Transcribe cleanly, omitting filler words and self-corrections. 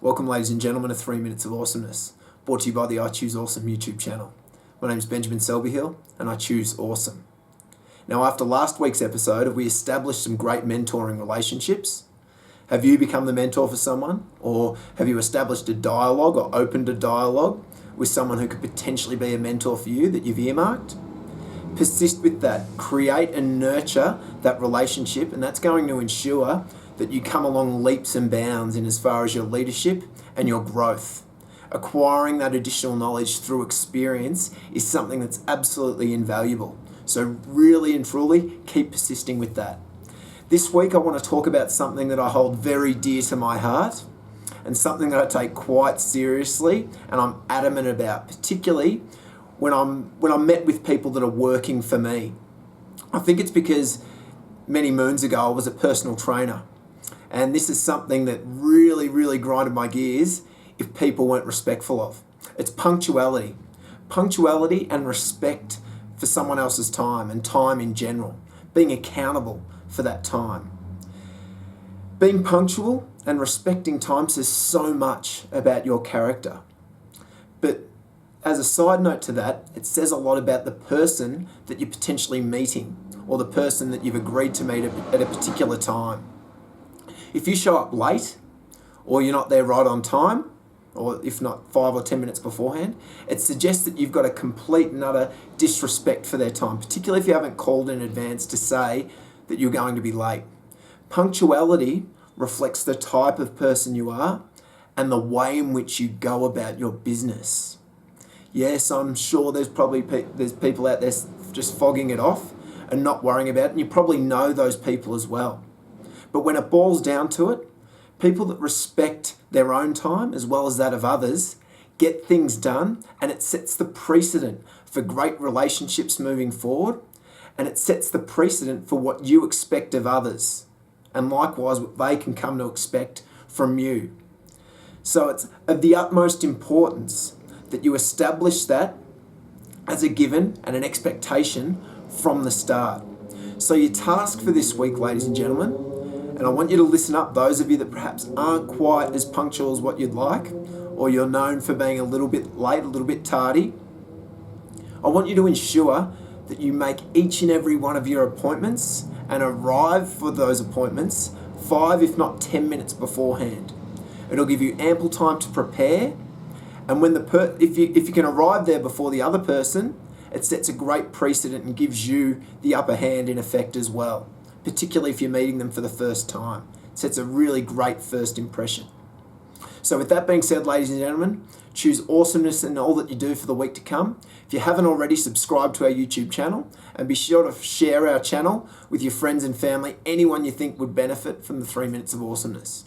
Welcome, ladies and gentlemen, to 3 Minutes of Awesomeness, brought to you by the I Choose Awesome YouTube channel. My name is Benjamin Selbyhill, and I choose awesome. Now, after last week's episode, have we established some great mentoring relationships? Have you become the mentor for someone? Or have you established a dialogue or opened a dialogue with someone who could potentially be a mentor for you that you've earmarked? Persist with that. Create and nurture that relationship, and that's going to ensure that you come along leaps and bounds in as far as your leadership and your growth. Acquiring that additional knowledge through experience is something that's absolutely invaluable. So really and truly, keep persisting with that. This week I want to talk about something that I hold very dear to my heart and something that I take quite seriously and I'm adamant about, particularly when I'm met with people that are working for me. I think it's because many moons ago I was a personal trainer. And this is something that really grinded my gears if people weren't respectful of. It's punctuality. Punctuality and respect for someone else's time and time in general. Being accountable for that time. Being punctual and respecting time says so much about your character. But as a side note to that, it says a lot about the person that you're potentially meeting or the person that you've agreed to meet at a particular time. If you show up late, or you're not there right on time, or if not 5 or 10 minutes beforehand, it suggests that you've got a complete and utter disrespect for their time, particularly if you haven't called in advance to say that you're going to be late. Punctuality reflects the type of person you are and the way in which you go about your business. Yes, I'm sure there's people out there just fogging it off and not worrying about it, and you probably know those people as well. But when it boils down to it, people that respect their own time as well as that of others get things done, and it sets the precedent for great relationships moving forward, and it sets the precedent for what you expect of others, and likewise what they can come to expect from you. So it's of the utmost importance that you establish that as a given and an expectation from the start. So your task for this week, ladies and gentlemen, and I want you to listen up, those of you that perhaps aren't quite as punctual as what you'd like, or you're known for being a little bit late, a little bit tardy. I want you to ensure that you make each and every one of your appointments and arrive for those appointments 5 if not 10 minutes beforehand. It'll give you ample time to prepare, and when if you can arrive there before the other person, it sets a great precedent and gives you the upper hand in effect as well, particularly if you're meeting them for the first time. It sets a really great first impression. So with that being said, ladies and gentlemen, choose awesomeness in all that you do for the week to come. If you haven't already, subscribe to our YouTube channel and be sure to share our channel with your friends and family, anyone you think would benefit from the 3 Minutes of Awesomeness.